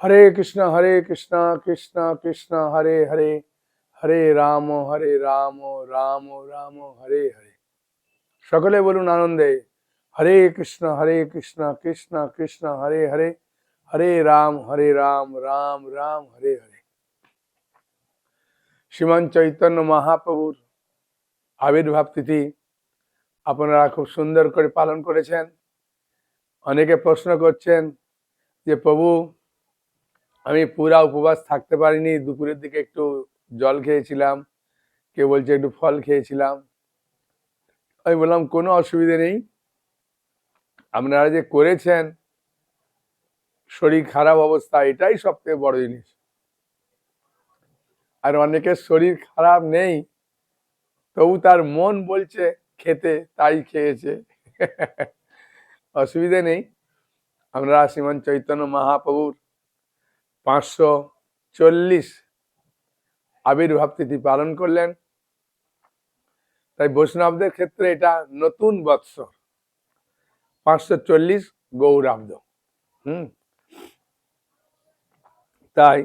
হরে কৃষ্ণ কৃষ্ণ কৃষ্ণ হরে হরে, হরে রাম রাম রাম হরে হরে। সকলে বলুন আনন্দে, হরে কৃষ্ণ কৃষ্ণ কৃষ্ণ হরে হরে, হরে রাম রাম রাম হরে হরে। শ্রীমান চৈতন্য মহাপ্রভুর আবির্ভাব তিথি আপনারা খুব সুন্দর করে পালন করেছেন। অনেকে প্রশ্ন করছেন যে প্রভু, আমি পুরা উপবাস থাকতে পারিনি, দুপুরের দিকে একটু জল খেয়েছিলাম, কেউ বলছে একটু ফল খেয়েছিলাম। আমি বললাম কোনো অসুবিধে নেই, আপনারা যে করেছেন শরীর খারাপ অবস্থা, এটাই সবথেকে বড় জিনিস। আর অনেকের শরীর খারাপ নেই, তবু তার মন বলছে খেতে, তাই খেয়েছে। অসুবিধে নেই। আমরা শ্রীমান চৈতন্য মহাপ্রভুর 540 আবির্ভাব তিথি পালন করলেন। তাই বৈষ্ণবদের ক্ষেত্রে এটা নতুন বৎসর, 540 গৌরাব্দ। তাই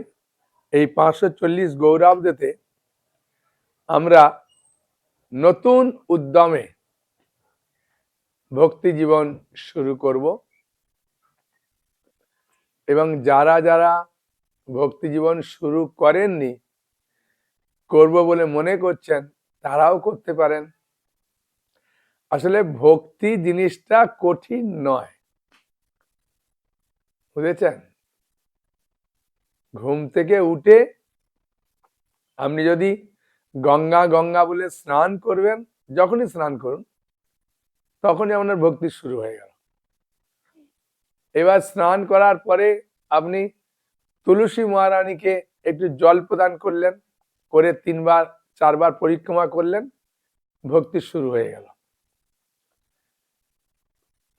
এই 540 গৌরাব্দতে আমরা নতুন উদ্যমে ভক্তি জীবন শুরু করব, এবং যারা যারা ভক্তি জীবন শুরু করেননি, করব বলে মনে করছেন, তারাও করতে পারেন। আসলে ভক্তি জিনিসটা কঠিন নয়, বুঝেছেন? ঘুম থেকে উঠে আপনি যদি গঙ্গা গঙ্গা বলে স্নান করবেন, যখনই স্নান করুন তখনই আপনার ভক্তি শুরু হয়ে গেল। এবার স্নান করার পরে আপনি তুলসী মহারানীকে একটু জল প্রদান করলেন, করে 3বার 4বার পরিক্রমা করলেন, ভক্তি শুরু হয়ে গেল।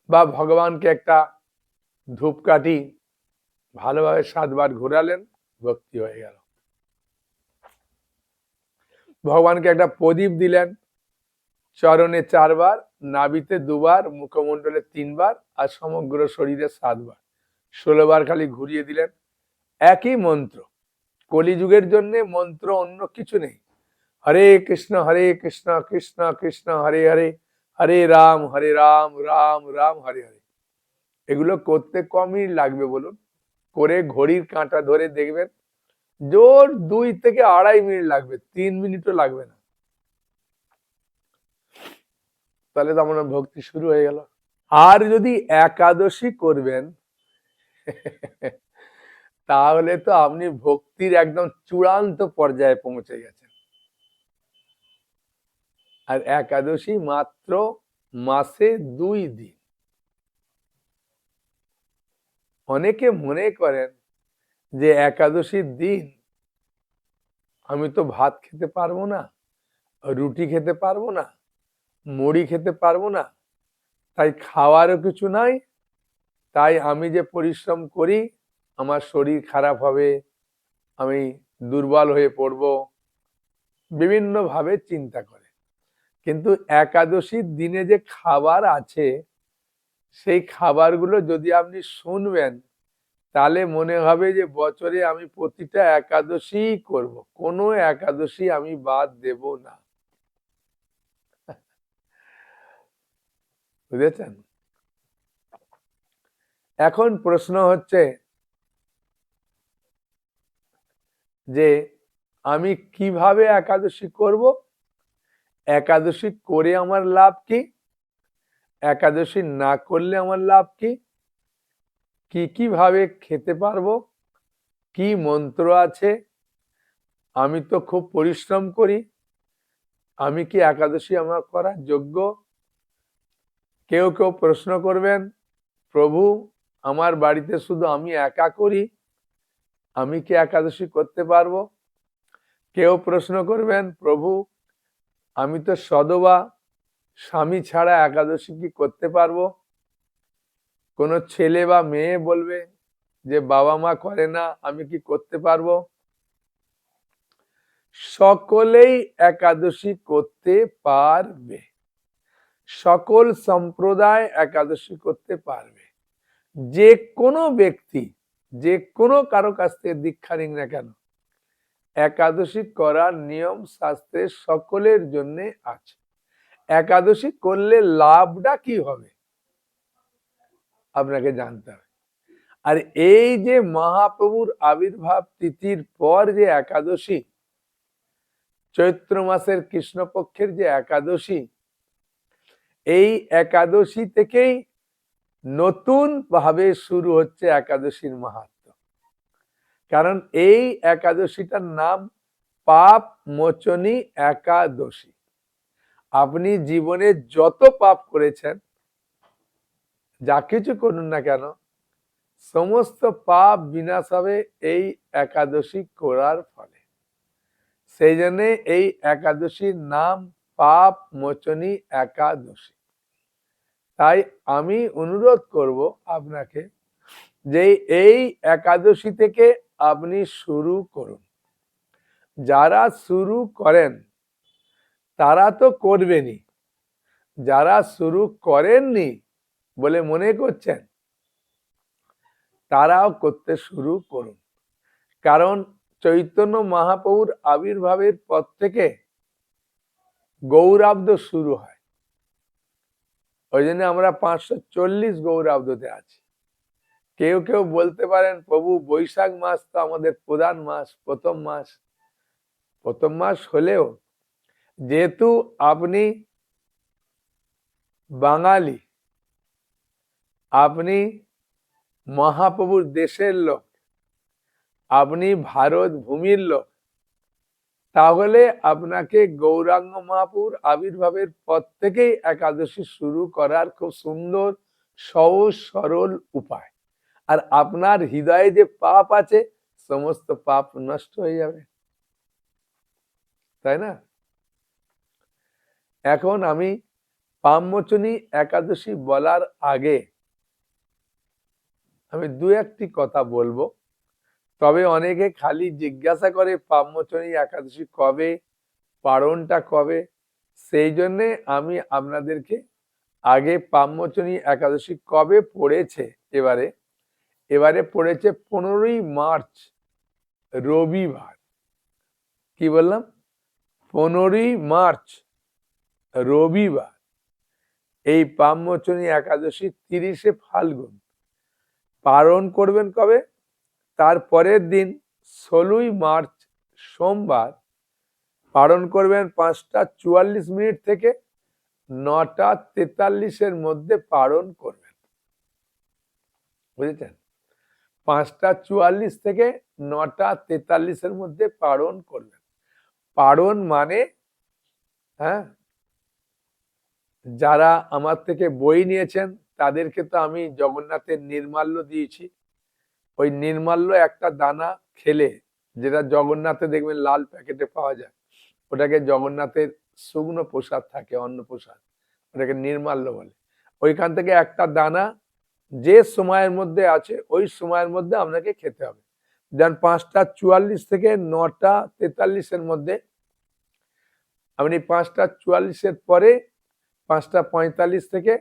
বা ভগবানকে একটা ধূপকাঠি ভালোভাবে 7বার ঘোরালেন, ভক্তি হয়ে গেল। ভগবানকে একটা প্রদীপ দিলেন, চরণে 4বার, নাভিতে 2বার, মুখমণ্ডলে 3বার, আর সমগ্র শরীরে 7বার, 16বার খালি ঘুরিয়ে দিলেন। একই মন্ত্র, কলিযুগের জন্য মন্ত্র অন্য কিছু নেই। হরে কৃষ্ণ কৃষ্ণ কৃষ্ণ হরে হরে, হরে রাম রাম রাম হরে হরে। এগুলো করতে কম মিনিট লাগবে বলুন? করে ঘড়ির কাঁটা ধরে দেখবেন, জোর 2 থেকে 2.5 মিনিট লাগবে, 3 মিনিটও লাগবে না। তাহলে তো আমার ভক্তি শুরু হয়ে গেল। আর যদি একাদশী করবেন, তাহলে তো আপনি ভক্তির একদম চূড়ান্ত পর্যায়ে পৌঁছে গেছেন। আর একাদশী মাত্র মাসে 2 দিন। অনেকে মনে করেন যে একাদশীর দিন আমি তো ভাত খেতে পারবো না, রুটি খেতে পারবো না, মুড়ি খেতে পারবো না, তাই খাওয়ারও কিছু নাই, তাই আমি যে পরিশ্রম করি আমার শরীর খারাপ হবে, আমি দুর্বল হয়ে পড়ব, বিভিন্ন ভাবে চিন্তা করে। কিন্তু একাদশীর দিনে যে খাবার আছে, সেই খাবারগুলো যদি আপনি শুনবেন, তাহলে মনে হবে যে বছরে আমি প্রতিটা একাদশী করব, কোনো একাদশী আমি বাদ দেব না। বুঝেছেন? এখন প্রশ্ন হচ্ছে যে আমি কিভাবে একাদশী করব, একাদশী করে আমার লাভ কি, একাদশী না করলে আমার লাভ কি, কি কিভাবে খেতে পারবো, কি মন্ত্র আছে, আমি তো খুব পরিশ্রম করি, আমি কি একাদশী আমার করার যোগ্য? কেউ কেউ প্রশ্ন করবেন, প্রভু আমার বাড়িতে শুধু আমি একা করি, আমি কি একাদশী করতে পারবো? কেউ প্রশ্ন করবেন, প্রভু আমি তো সধবা, স্বামী ছাড়া একাদশী কি করতে পারবো? কোনো ছেলে বা মেয়ে বলবে যে বাবা মা করে না, আমি কি করতে পারবো? সকলেই একাদশী করতে পারবে, সকল সম্প্রদায় একাদশী করতে পারবে। যে কোনো ব্যক্তি যে কোনো কারো কাছ থেকে দীক্ষা নিক না কেন, একাদশী করার নিয়ম শাস্ত্রে সকলের জন্য আছে। একাদশী করলে লাভটা কি হবে আপনাকে জানতে হবে। আর এই যে মহাপ্রভুর আবির্ভাব তিথির পর যে একাদশী, চৈত্র মাসের কৃষ্ণপক্ষের যে একাদশী, এই একাদশী থেকেই নতুন ভাবে শুরু হচ্ছে একাদশীর মাহাত্ম্য। কারণ এই একাদশীটার নাম পাপ মোচনী একাদশী। আপনি জীবনে যত পাপ করেছেন, যা কিছু করুন না কেন, সমস্ত পাপ বিনাশ হবে এই একাদশী করার ফলে। সেই জন্য এই একাদশীর নাম পাপ মোচনী একাদশী। তাই আমি অনুরোধ করব আপনাকে যে এই একাদশী থেকে আপনি শুরু করুন। যারা শুরু করেন তারা তো করবেনই, যারা শুরু করেননি বলে মনে করছেন তারাও করতে শুরু করুন। কারণ চৈতন্য মহাপ্রভুর আবির্ভাবের পর থেকে গৌরাব্দ শুরু হয়। ওই জন্য আমরা 540 গৌরাব্দতে আছি। কেউ কেউ বলতে পারেন প্রভু বৈশাখ মাস তো আমাদের প্রধান মাস, প্রথম মাস হলেও যেহেতু আপনি বাঙালি, আপনি মহাপ্রভুর দেশের লোক, আপনি ভারত ভূমির লোক, তাহলে আপনাকে গৌরাঙ্গ মহাপ্রভুর আবির্ভাবের পর থেকেই একাদশী শুরু করার খুব সুন্দর সহজ সরল উপায়। আর আপনার হৃদয়ে যে পাপ আছে সমস্ত পাপ নষ্ট হয়ে যাবে, তাই না? এখন আমি পাপমোচনী একাদশী বলার আগে আমি দু একটি কথা বলবো। তবে অনেকে খালি জিজ্ঞাসা করে পাপমোচনী একাদশী কবে, পারণটা কবে। সেই জন্যে আমি আপনাদেরকে আগে পাপমোচনী একাদশী কবে পড়েছে, এবারে পড়েছে 15ই মার্চ রবিবার। কি বললাম? 15ই মার্চ রবিবার। এই পাপমোচনী একাদশী 30শে ফাল্গুন। পালন করবেন কবে? তার পরের দিন 16ই মার্চ সোমবার পালন করবেন 5:44 থেকে 9:43 মধ্যে পালন করবেন। বুঝেছেন? 5:44 থেকে 9:43 মধ্যে পালন করবেন। পালন মানে, হ্যাঁ, যারা আমার থেকে বই নিয়েছেন তাদেরকে তো আমি জগন্নাথের নির্মাল্য দিয়েছি। ওই নির্মাল্য একটা দানা খেলে, যেটা জগন্নাথে দেখবেন লাল প্যাকেটে পাওয়া যায়, ওটাকে জগন্নাথের শুকনো প্রসাদ থাকে, অন্ন প্রসাদ, ওটাকে নির্মাল্য বলে। ওইখান থেকে একটা দানা যে সময়ের মধ্যে আছে ওই সময়ের মধ্যে আপনাকে খেতে হবে। যেমন 5:44 থেকে 9:43 মধ্যে, আপনি 5:44 পরে 5:45 থেকে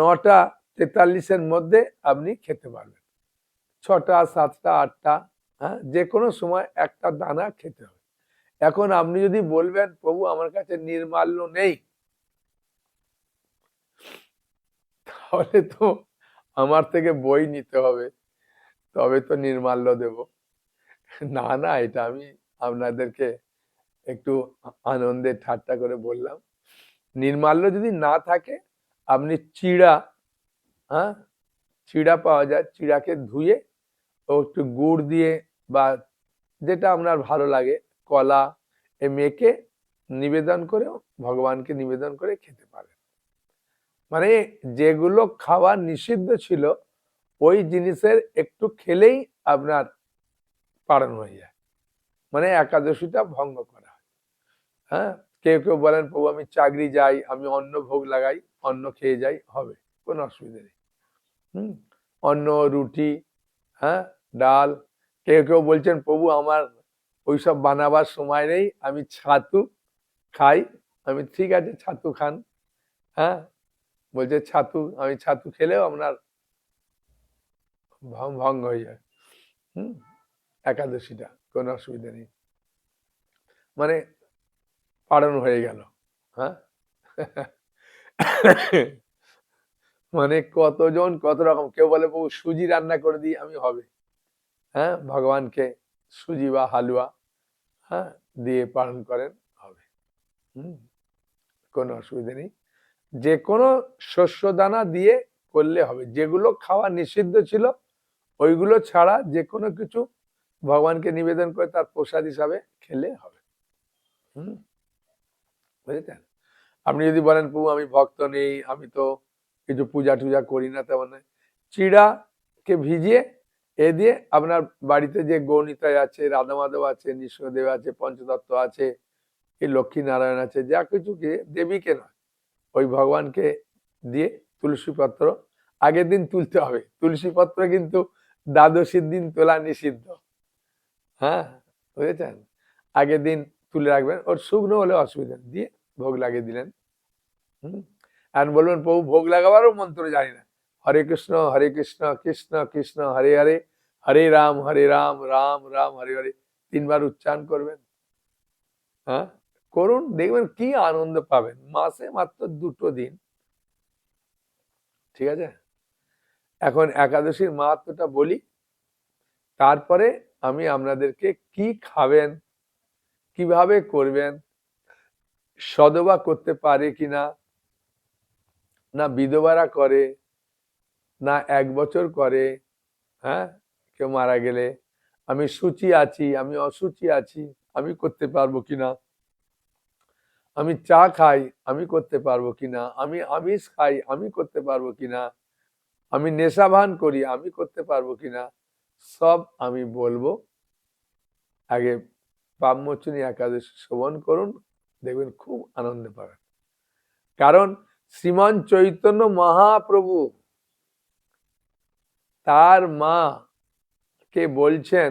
9:43 মধ্যে আপনি খেতে পারবেন। 6টা, 7টা, 8টা, হ্যাঁ, যে কোনো সময় একটা দানা খেতে হবে। এখন আপনি যদি বলবেন প্রভু আমার কাছে নির্মাল্য নেই, তাহলে তো আমার থেকে বই নিতে হবে, তবে তো নির্মাল্য দেব। না না, এটা আমি আপনাদেরকে একটু আনন্দে ঠাট্টা করে বললাম। নির্মাল্য যদি না থাকে, আপনি চিড়া, হ্যাঁ, চিড়া পাওয়া যায়, চিড়াকে ধুয়ে ও একটু গুড় দিয়ে বা যেটা আপনার ভালো লাগে, কলা এ মেখে নিবেদন করে ভগবানকে নিবেদন করে খেতে পারেন। মানে যেগুলো খাওয়া নিষিদ্ধ ছিল ওই জিনিসের একটু খেলেই আপনার পালন হয়ে যায়, মানে একাদশীটা ভঙ্গ করা হয়। হ্যাঁ, কেউ কেউ বলেন প্রভু আমি চাকরি যাই, আমি অন্ন ভোগ লাগাই, অন্ন খেয়ে যাই, হবে, কোনো অসুবিধা নেই। অন্ন, রুটি, হ্যাঁ, ডাল। কেউ কেউ বলছেন প্রভু আমার ওইসব বানাবার সময় নেই, আমি ছাতু খাই। আমি ঠিক আছে, ছাতু খান। হ্যাঁ, বলছে ছাতু, আমি ছাতু খেলেও আপনার ভঙ্গ হয়ে যায়। হুম, একাদশীটা কোনো অসুবিধা নেই, মানে পালন হয়ে গেল। হ্যাঁ, মানে কতজন কত রকম, কেউ বলে বউ সুজি রান্না করে দিই আমি, হবে। হ্যাঁ, ভগবানকে সুজি বা হালুয়া, হ্যাঁ, দিয়ে পালন করেন, হবে। হুম, কোনো অসুবিধা নেই, যে কোনো শস্য দানা দিয়ে করলে হবে। যেগুলো খাওয়া নিষিদ্ধ ছিল ওইগুলো ছাড়া যে কোনো কিছু ভগবানকে নিবেদন করে তার প্রসাদ হিসাবে খেলে হবে। হুম, বুঝেছেন? আপনি যদি বলেন প্রভু আমি ভক্ত নেই, আমি তো কিছু পূজা টুজা করি না, তেমন নয়। চিড়াকে ভিজিয়ে এ দিয়ে আপনার বাড়িতে যে গৌনিতায় আছে, রাধা মাধব আছে, নৃসিংহদেব আছে, পঞ্চতত্ত্ব আছে, এই লক্ষ্মী নারায়ণ আছে, যা কিছুকে দেবীকে নয়, ওই ভগবানকে দিয়ে তুলসী পত্র আগের দিন তুলতে হবে। তুলসী পত্র কিন্তু দ্বাদশীর দিন তোলা নিষিদ্ধ। হ্যাঁ, বুঝেছেন? আগের দিন তুলে রাখবেন, ওর শুকনো হলে অসুবিধা নেই, দিয়ে ভোগ লাগিয়ে দিলেন। হুম, আর বলবেন প্রভু ভোগ লাগাবারও মন্ত্র জানি না, হরে কৃষ্ণ কৃষ্ণ কৃষ্ণ হরে হরে, হরে রাম রাম রাম হরে হরে 3 বার উচ্চারণ করবেন। হ্যাঁ, করুন, দেখবেন কি আনন্দ পাবেন। মাসে মাত্র 2টো দিন, ঠিক আছে? এখন একাদশীর মাহাত্ম্যটা বলি, তারপরে আমি আপনাদেরকে কি খাবেন, কিভাবে করবেন, সধবা করতে পারে কিনা, না বিধবারা করে, না 1 বছর করে, হ্যাঁ, কেউ মারা গেলে, আমি সূচি আছি, আমি অসুচি আছি, আমি করতে পারবো কিনা, আমি চা খাই, আমি করতে পারবো কিনা, আমি আমিষ খাই, আমি করতে পারবো কিনা, আমি নেশা ভান করি, আমি করতে পারবো কিনা, সব আমি বলবো। আগে ব্রাহ্মচনী একাদশী শ্রবণ করুন, দেখবেন খুব আনন্দ পাবেন। কারণ শ্রীমান চৈতন্য মহাপ্রভু তার মা কে বলছেন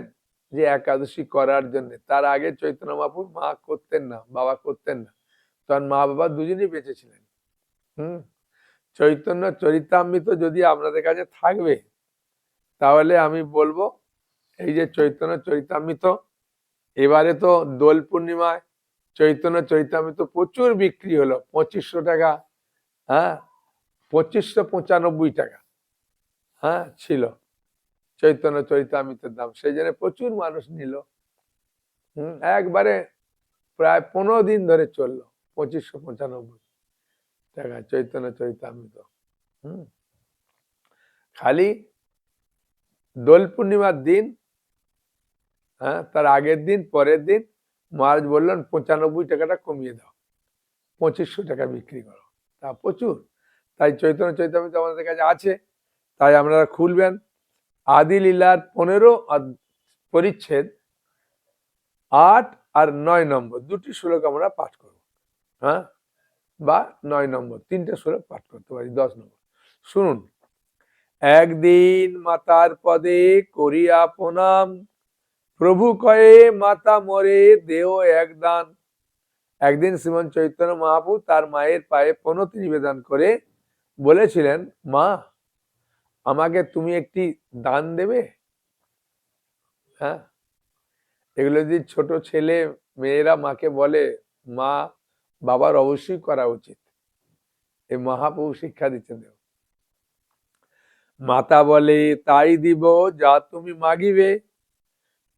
যে একাদশী করার জন্য। তার আগে চৈতন্য মহাপ্রভুর মা করতেন না, বাবা করতেন না, তখন মা বাবা দুজনেই বেঁচে ছিলেন। হুম, চৈতন্য চরিতামৃত যদি আপনাদের কাছে থাকবে, তাহলে আমি বলবো এই যে চৈতন্য চরিতামৃত, এবারে তো দোল পূর্ণিমায় চৈতন্য চরিতামৃত প্রচুর বিক্রি হলো, 2500 টাকা, হ্যাঁ, 2595 টাকা, হ্যাঁ, ছিল চৈতন্য চরিতামৃতের দাম, সেই জন্য প্রচুর মানুষ নিল। একবারে প্রায় 15 দিন ধরে চললো 2595 টাকা চৈতন্য চরিতামৃত। হম, খালি দোল পূর্ণিমার দিন, হ্যাঁ, তার আগের দিন পরের দিন মহারাজ বললেন 95 টাকাটা কমিয়ে দাও, 2500 টাকা বিক্রি করো, তা প্রচুর। তাই চৈতন্য চরিতামৃত আমাদের কাছে আছে, তাই আপনারা খুলবেন। আদি লীলার 15 পরিচ্ছেদ 8 আর 9 নম্বর 2টি শ্লোক আমরা পাঠ করব। হ্যাঁ, বা 9 নম্বর 3টে শ্লোক পাঠ করতে পারি, 10 নম্বর শুনুন। একদিন মাতার পদে করিয়া প্রণাম, প্রভু কয়ে মাতা মরে দেহ একদান। একদিন শ্রীমন চৈতন্য মহাপ্রভু তার মায়ের পায়ে প্রণতি নিবেদন করে বলেছিলেন, মা আমাকে তুমি একটি দান দেবে। হ্যাঁ, এগুলো যদি ছোট ছেলে মেয়েরা মাকে বলে, মা বাবার অবশ্যই করা উচিত। এই মহাপ্রভু শিক্ষা দিচ্ছেন। মাতা বলে, তাই দিব যা তুমি মাগিবে,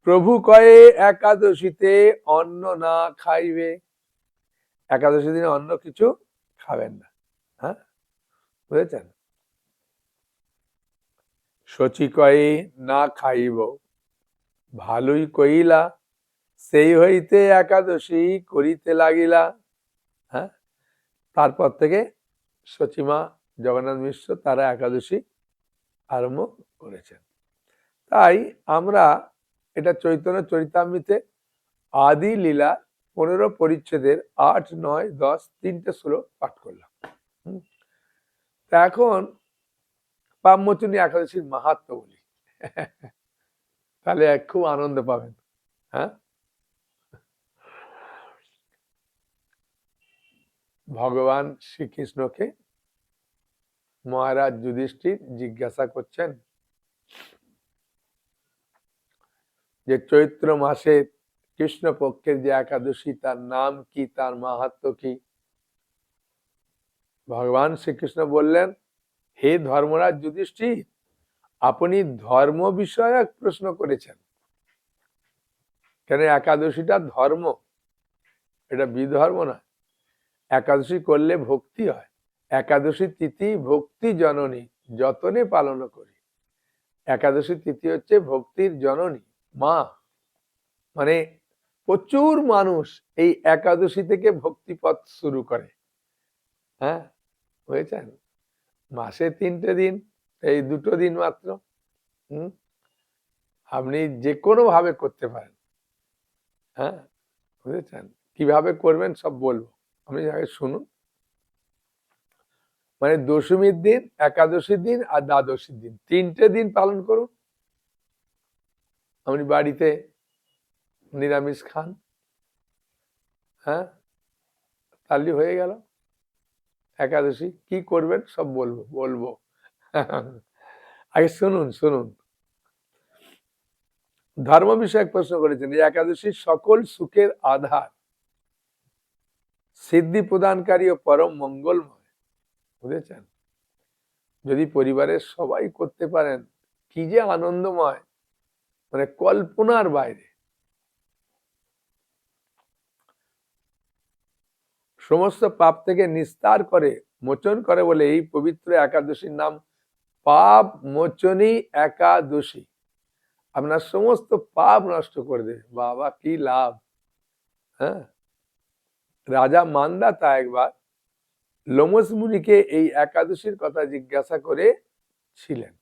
প্রভু কয়ে একাদশীতে অন্ন না খাইবে। একাদশী দিনে অন্য কিছু খাবেন না। হ্যাঁ, বুঝেছেন? শচী কয়ে না খাইব, ভালোই কইলা, সেই হইতে একাদশী করিতে লাগিলা। হ্যাঁ, তারপর থেকে সচিমা জগন্নাথ মিশ্র তারা একাদশী আরম্ভ করেছেন। তাই আমরা এটা চৈতন্য চরিতামৃতে আদি লীলা 15 পরিচ্ছেদের 8, 9, 10 3টে শ্লোক পাঠ করলাম। তা এখন ব্রাহ্মচনী একাদশীর মাহাত্ম্য বলি, তাহলে খুব আনন্দ পাবেন। হ্যাঁ, ভগবান শ্রীকৃষ্ণকে মহারাজ যুধিষ্ঠির জিজ্ঞাসা করছেন, যে চৈত্র মাসের কৃষ্ণপক্ষের যে একাদশী, তার নাম কি, তার মাহাত্ম্য কি? ভগবান শ্রীকৃষ্ণ বললেন, হে ধর্মরাজ যুধিষ্ঠির, আপনি ধর্ম বিষয়ক প্রশ্ন করেছেন। কেন? একাদশীটা ধর্ম, এটা বিধর্ম না। একাদশী করলে ভক্তি হয়। একাদশী তিথি ভক্তি জননী, যতনে পালন করি। একাদশী তিথি হচ্ছে ভক্তির জননী, মা। মানে প্রচুর মানুষ এই একাদশী থেকে ভক্তিপথ শুরু করে। হ্যাঁ, বুঝেছেন? মাসে 3টে দিন, এই 2টো দিন মাত্র। আপনি যে কোনো ভাবে করতে পারেন। হ্যাঁ, বুঝেছেন? কিভাবে করবেন সব বলবো, আপনি আগে শুনুন। মানে দশমীর দিন, একাদশীর দিন আর দ্বাদশীর দিন, 3টে দিন পালন করুন। আপনি বাড়িতে নিরামিষ খান, হ্যাঁ, তাহলে হয়ে গেল একাদশী। কি করবেন সব বলবো। আগে শুনুন শুনুন। ধর্ম বিষয়ক প্রশ্ন করেছেন, একাদশী সকল সুখের আধার, সিদ্ধি প্রদানকারী ও পরম মঙ্গলময়। বুঝেছেন? যদি পরিবারের সবাই করতে পারেন, কি যে আনন্দময়, মানে কল্পনার বাইরে। সমস্ত পাপ থেকে নিস্তার করে, মোচন করে বলে এই পবিত্র একাদশীর নাম পাপ মোচনী একাদশী। আপনার সমস্ত পাপ নষ্ট করে দেবে। বাবা, কি লাভ! হ্যাঁ, রাজা মান্দাতা একবার লোমস মুনিকে এই একাদশীর কথা জিজ্ঞাসা করে ছিলেন।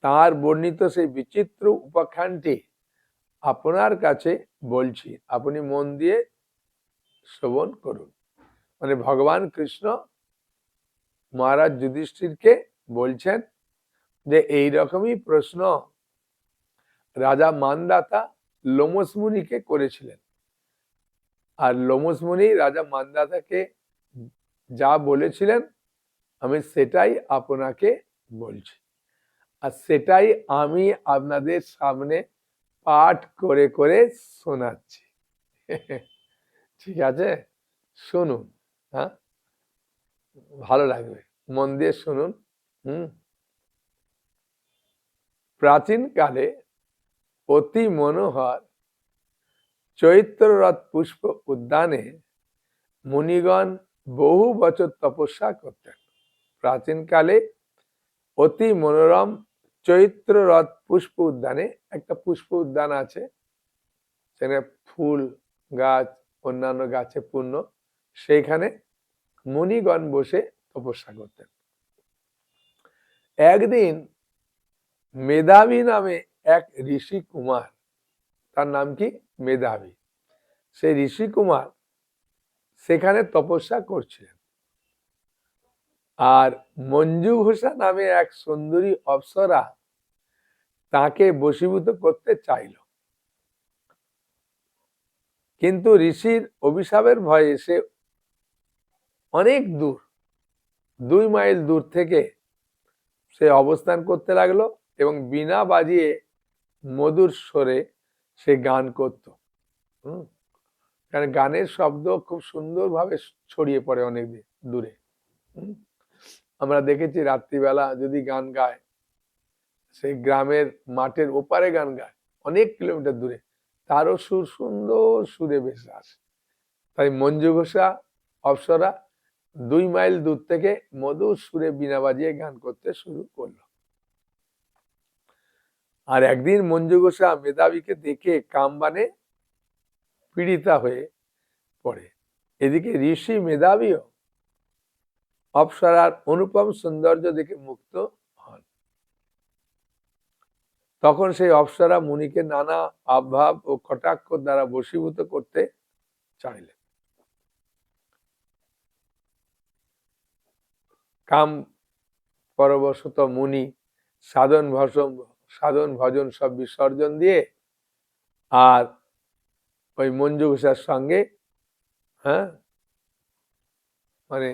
তার বর্ণিত সেই বিচিত্র উপাখ্যানটি আপনার কাছে বলছি, আপনি মন দিয়ে শ্রবণ করুন। মানে ভগবান কৃষ্ণ মহারাজ যুধিষ্ঠিরকে বলছেন যে এইরকমই প্রশ্ন রাজা মান্দাতা লোমস মুনিকে করেছিলেন। আর লোমস মুনি রাজা মান্দাতাকে যা বলেছিলেন, আমি সেটাই আপনাকে বলছি, আর সেটাই আমি আপনাদের সামনে পাঠ করে করে শোনাচ্ছি। ঠিক আছে, শুনুন। হ্যাঁ, ভালো লাগবে, মন দিয়ে শুনুন। প্রাচীনকালে অতি মনোহর চৈত্ররথ পুষ্প উদ্যানে মুনিগণ বহু বছর তপস্যা করতেন। প্রাচীনকালে অতি মনোরম চৈত্ররথ পুষ্প উদ্যানে, একটা পুষ্প উদ্যান আছে, সেখানে ফুল গাছ অন্যান্য গাছে পূর্ণ, সেইখানে মুনিগণ বসে তপস্যা করতেন। একদিন মেধাবী নামে এক ঋষি কুমার, তার নাম কি? মেধাবী। সেই ঋষি কুমার সেখানে তপস্যা করছিলেন। আর মঞ্জু ঘোষা নামে এক সুন্দরী অপ্সরা তাকে বশীভূত করতে চাইল। কিন্তু ঋষির অভিশাপের ভয়ে সে অনেক দূর, 2 মাইল দূর থেকে সে অবস্থান করতে লাগলো এবং বীণা বাজিয়ে মধুর স্বরে সে গান করত। কারণ গানের শব্দ খুব সুন্দরভাবে ছড়িয়ে পড়ে অনেক দূরে। আমরা দেখেছি রাত্রিবেলা যদি গান গায়, সেই গ্রামের মাঠের ওপারে গান গায়, অনেক কিলোমিটার দূরে, তারও সুর সুন্দর সুরে ভেসে আসে। তাই মঞ্জু ঘোষা অপ্সরা 2 মাইল দূর থেকে মধুর সুরে বীণা বাজিয়ে গান করতে শুরু করলো। আর একদিন মঞ্জু ঘোষা মেধাবীকে দেখে কামবানে পীড়িতা হয়ে পড়ে। এদিকে ঋষি মেধাবীও অপ্সরার অনুপম সৌন্দর্য দেখে মুগ্ধ হন। তখন সেই অপ্সরা মুনিকে নানা আভাব ও কটাক্ষ দ্বারা বশীভূত করতে চাইলেন। কাম পরবশত মুনি সাধন ভজন সব বিসর্জন দিয়ে আর ওই মঞ্জু ঘোষার সঙ্গে মানে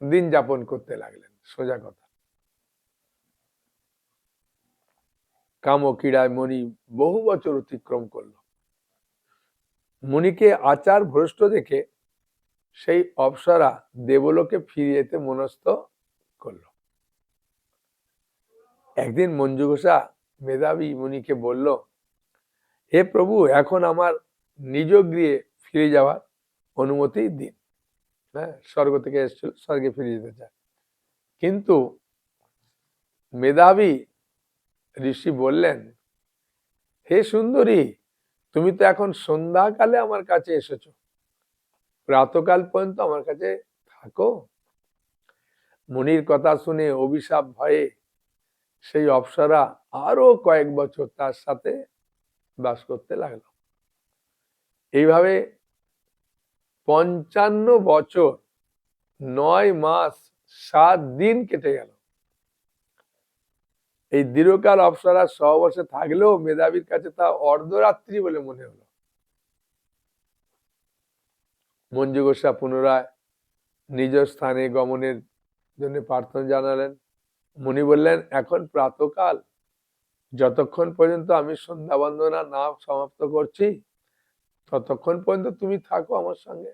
দিন যাপন করতে লাগলেন। সোজা কথা। কামক্রীড়ায় মণি বহু বছর অতিক্রম করল। মুনিকে আচার ভ্রষ্ট দেখে সেই অপ্সরা দেবলোকে ফিরে যেতে মনস্থ করল। একদিন মঞ্জু ঘোষা মেধাবী মুনিকে বলল, হে প্রভু, এখন আমার নিজ গৃহে ফিরে যাওয়ার অনুমতি দিন। হ্যাঁ, স্বর্গ থেকে এসেছিল, স্বর্গে ফিরে যেতে চায়। কিন্তু মেধাবী ঋষি বললেন, হে সুন্দরী, তুমি তো এখন সন্ধ্যাকালে আমার কাছে এসেছো, প্রাতকাল পর্যন্ত আমার কাছে থাকো। মুনির কথা শুনে অভিশাপ ভয়ে সেই অপ্সরা আরো কয়েক বছর তার সাথে বাস করতে লাগলো। এইভাবে 55 বছর 9 মাস 7 দিন কেটে গেল। এই দীর্ঘকাল অপ্সরার সহবাসে থাকলেও মেধাবীর কাছে তা অর্ধরাত্রি বলে মনে হলো। মঞ্জু ঘোষা পুনরায় নিজ স্থানে গমনের জন্য প্রার্থনা জানালেন। মুনি বললেন, এখন প্রাতকাল, যতক্ষণ পর্যন্ত আমি সন্ধ্যা বন্দনা না সমাপ্ত করছি ততক্ষণ পর্যন্ত তুমি থাকো আমার সঙ্গে।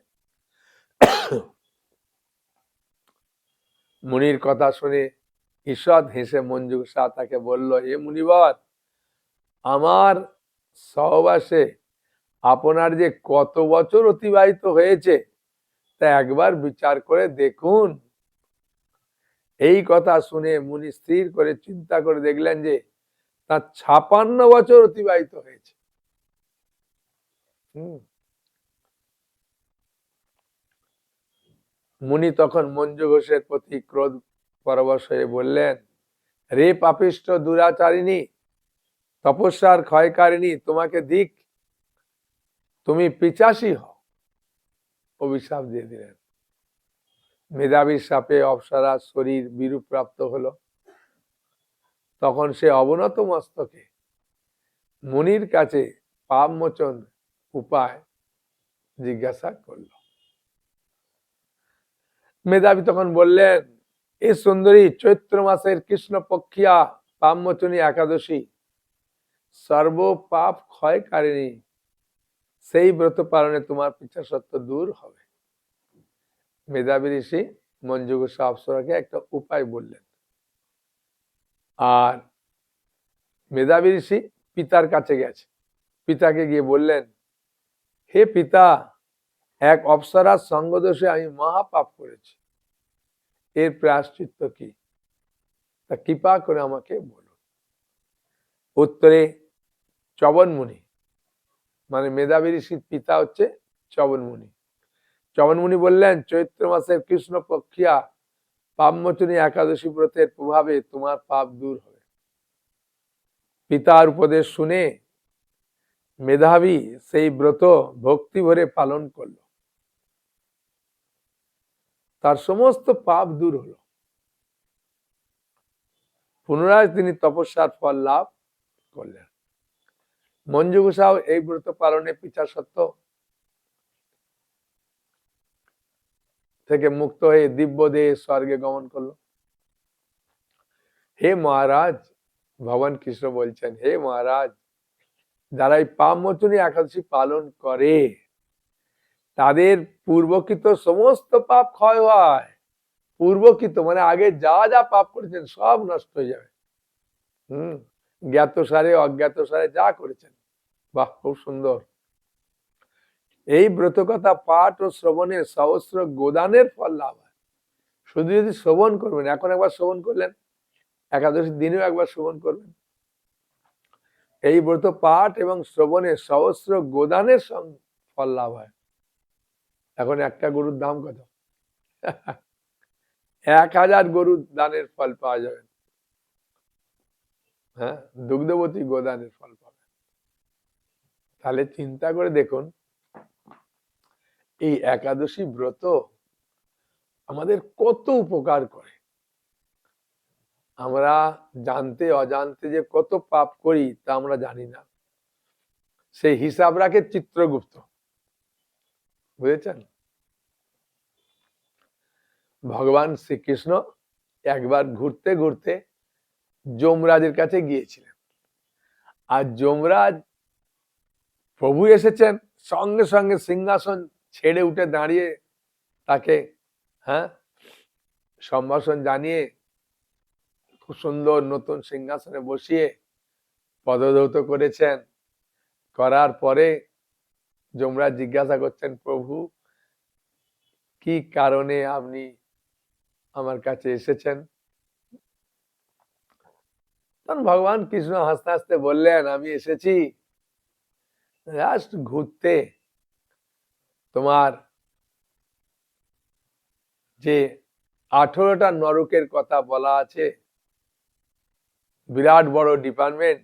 মুনির কথা শুনে ঈষৎ হেসে মঞ্জু ঘোষা তাকে বলল, এ মুনিবর, আমার সহবাসে আপনার যে কত বছর অতিবাহিত হয়েছে তা একবার বিচার করে দেখুন। এই কথা শুনে মুনি স্থির করে চিন্তা করে দেখলেন যে তার 56 বছর অতিবাহিত হয়েছে। মুনি তখন মঞ্জু ঘোষের প্রতি ক্রোধ পরবশ হয়ে বললেন, রে পাপিষ্ঠ দুরাচারিণী, তপস্যার ক্ষয়কারিণী, তোমাকে দিক, তুমি পিচাসী হও। অভিশাপ দিয়ে দিলেন। মেধাবীর শাপে অপ্সরার শরীর বিরূপ প্রাপ্ত হলো। তখন সে অবনত মস্তকে মুনির কাছে পাপ মোচন উপায় জিজ্ঞাসা করল। মেধাবী তখন বললেন, এ সুন্দরী, চৈত্র মাসের কৃষ্ণ পক্ষিয়া পাপমোচনী একাদশী সর্ব পাপ ক্ষয়কারিণী, সেই ব্রত পালনে তোমার পিছাসত্ব দূর হবে। মেধাবী ঋষি মঞ্জু ঘোষা অপ্সরাকে একটা উপায় বললেন। আর মেধাবী ঋষি পিতার কাছে গেছে। পিতাকে গিয়ে বললেন, হে পিতা, এক অপ্সরার সঙ্গদোষে আমি মহাপাপ করেছি, এর প্রায়শ্চিত্ত কি, তা কৃপা করে আমাকে বলুন। উত্তরে চবন মুনি, মানে মেধাবী ঋষির পিতা হচ্ছে চবন মুনি। চবন মুনি বললেন, চৈত্র মাসের কৃষ্ণ পক্ষিয়া পাপমোচনী একাদশী ব্রতের প্রভাবে তোমার পাপ দূর হবে। পিতার উপদেশ শুনে মেধাবী সেই ব্রত ভক্তি ভরে পালন করল। তার সমস্ত পাপ দূর হলো। পুনরায় তিনি তপস্যার ফল লাভ করলেন। মঞ্জু ঘোষাও এই ব্রত পালনে পিছাসত্ব থেকে মুক্ত হয়ে দিব্য দেহে স্বর্গে গমন করলো। হে মহারাজ, ভগবান কৃষ্ণ বলছেন, হে মহারাজ, যারা এই পাপমোচনী একাদশী পালন করে তাদের পূর্বকৃত সমস্ত পাপ ক্ষয় হয়। পূর্বকৃত মানে আগে যা যা পাপ করেছেন সব নষ্ট হয়ে যাবে। জ্ঞাত সারে অজ্ঞাত সারে যা করেছেন। বাহ, খুব সুন্দর। এই ব্রতকথা পাঠ ও শ্রবণে সহস্র গোদানের ফল লাভ হয়। শুধু যদি শ্রবণ করবেন, এখন একবার শ্রবণ করলেন, একাদশীর দিনেও একবার শ্রবণ করবেন। এই ব্রত পাঠ এবং শ্রবণে সহস্র গোদানের ফল লাভ হয়। এখন একটা গরুর দাম কত? 1000 গরুর দানের ফল পাওয়া যাবে। হ্যাঁ, দুগ্ধবতী গোদানের ফল পাবেন। তাহলে চিন্তা করে দেখুন, এই একাদশী ব্রত আমাদের কত উপকার করে। আমরা জানতে অজান্তে যে কত পাপ করি তা আমরা জানি না। সেই হিসাব রাখে চিত্রগুপ্ত, বুঝেছেন? ভগবান শ্রীকৃষ্ণ একবার ঘুরতে ঘুরতে যমরাজের কাছে গিয়েছিলেন। আর যমরাজ প্রভু এসেছেন, সঙ্গে সঙ্গে সিংহাসন ছেড়ে উঠে দাঁড়িয়ে তাকে সম্ভাষণ জানিয়ে খুব সুন্দর নতুন সিংহাসনে বসিয়ে পদধৌত করেছেন। করার পরে যমরাজ জিজ্ঞাসা করছেন, প্রভু কি কারণে আপনি আমার কাছে এসেছেন? তখন ভগবান কৃষ্ণ হাসতে হাসতে বললেন, আমি এসেছি জাস্ট ঘুরতে। তোমার যে 18টা নরকের কথা বলা আছে, বিরাট বড় ডিপার্টমেন্ট,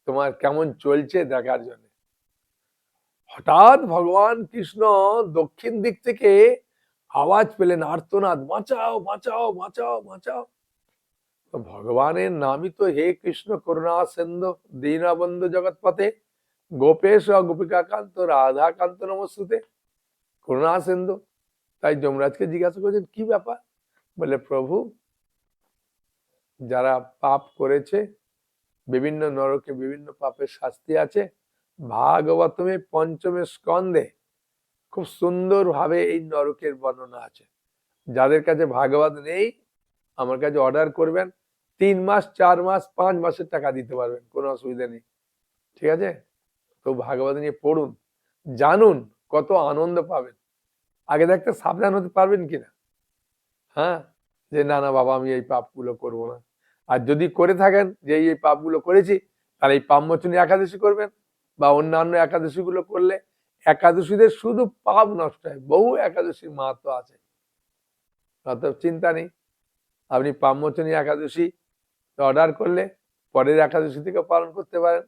তোমার কেমন চলছে দেখার জন্য। হঠাৎ ভগবান কৃষ্ণ দক্ষিণ দিক থেকে আওয়াজ পেলেন, আর্তনাদ, বাঁচাও বাঁচাও বাঁচাও বাঁচাও। ভগবানের নামই তো হে কৃষ্ণ করুণা সিন্ধু দীনবন্ধু জগৎপথে গোপেশ গোপিকাকান্ত রাধাকান্ত নমস্তুতে, করুণা সিন্ধু। তাই যমরাজকে জিজ্ঞাসা করছেন, কি ব্যাপার? বলে, প্রভু যারা পাপ করেছে, বিভিন্ন নরকে বিভিন্ন পাপের শাস্তি আছে। ভাগবতমে পঞ্চমে স্কন্ধে খুব সুন্দর ভাবে এই নরকের বর্ণনা আছে। যাদের কাছে ভাগবত নেই, আমার কাছে অর্ডার করবেন, 3 মাস 4 মাস 5 মাসের টাকা দিতে পারবেন, কোনো অসুবিধা নেই। ঠিক আছে? তো ভাগবত নিয়ে পড়ুন, জানুন, কত আনন্দ পাবেন। আগে দেখতে সাবধান হতে পারবেন কিনা, যে না না বাবা আমি এই পাপগুলো করব না। আর যদি করে থাকেন যে এই পাপগুলো করেছি, তাহলে এই পাপমোচনী একাদশী করবেন, বা অন্যান্য একাদশী গুলো করলে একাদশীদের শুধু পাপ নষ্ট হয়। বহু একাদশীর মাহাত্ম আছে, অতএব চিন্তা নেই। আপনি পাপমোচনী একাদশী অর্ডার করলে পরের একাদশী থেকে পালন করতে পারেন,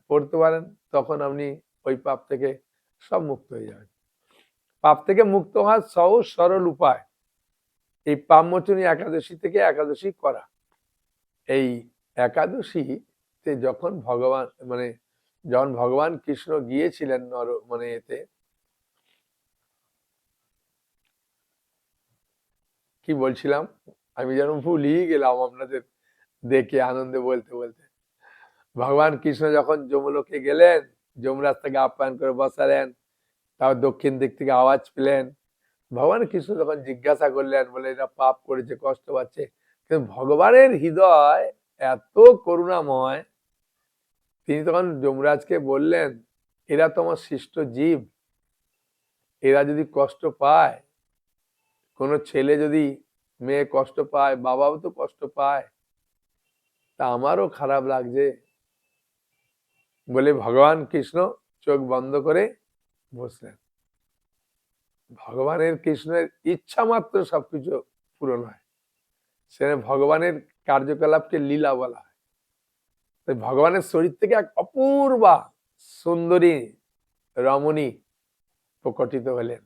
পড়তে পারেন, তখন আপনি ওই পাপ থেকে সব মুক্ত হয়ে যাবেন। পাপ থেকে মুক্ত হওয়ার সহজ সরল উপায় এই পাপমোচনী একাদশী থেকে একাদশী করা। এই একাদশীতে যখন ভগবান কৃষ্ণ গিয়েছিলেন এতে, কি বলছিলাম আমি যেন ভুলিয়ে গেলাম আপনাদের দেখে আনন্দে বলতে বলতে। ভগবান কৃষ্ণ যখন যমলোকে গেলেন, যমরাজ তাকে আপ্যায়ন করে বসালেন, তার দক্ষিণ দিক থেকে আওয়াজ পেলেন। ভগবান কৃষ্ণ যখন জিজ্ঞাসা করলেন, বলে এরা পাপ করেছে, কষ্ট পাচ্ছে, কিন্তু ভগবানের হৃদয় এত করুণাময়, তিনি তখন যমরাজকে বললেন, এরা তো আমার সৃষ্ট জীব, এরা যদি কষ্ট পায়, কোনো ছেলে যদি মেয়ে কষ্ট পায়, বাবাও তো কষ্ট পায়, তা আমারও খারাপ লাগছে। বলে ভগবান কৃষ্ণ চোখ বন্ধ করে বসলেন। ভগবানের কৃষ্ণের ইচ্ছা মাত্র সবকিছু পূরণ হয়, সেখানে ভগবানের কার্যকলাপকে লীলা বলা হয়। তাই ভগবানের শরীর থেকে এক অপূর্বা সুন্দরী রমণী প্রকটিত হলেন।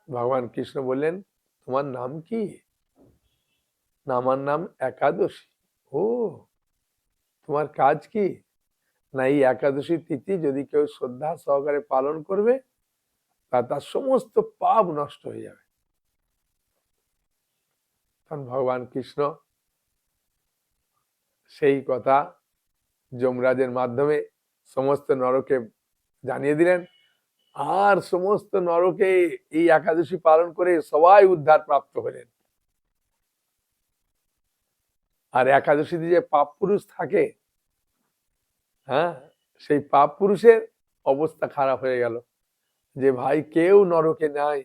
ভগবান কৃষ্ণ বললেন, তোমার নাম কি? না, আমার নাম একাদশী। ও, তোমার কাজ কি? না, এই একাদশী তিথি যদি কেউ শ্রদ্ধা সহকারে পালন করবে, তার সমস্ত পাপ নষ্ট হয়ে যাবে। তখন ভগবান কৃষ্ণ সেই কথা যমরাজের মাধ্যমে সমস্ত নরকে জানিয়ে দিলেন, আর সমস্ত নরকে এই একাদশী পালন করে সবাই উদ্ধার প্রাপ্ত হলেন। আর একাদশীতে যে পাপ পুরুষ থাকে, সেই পাপ পুরুষের অবস্থা খারাপ হয়ে গেল, যে ভাই কেউ নরকে নাই,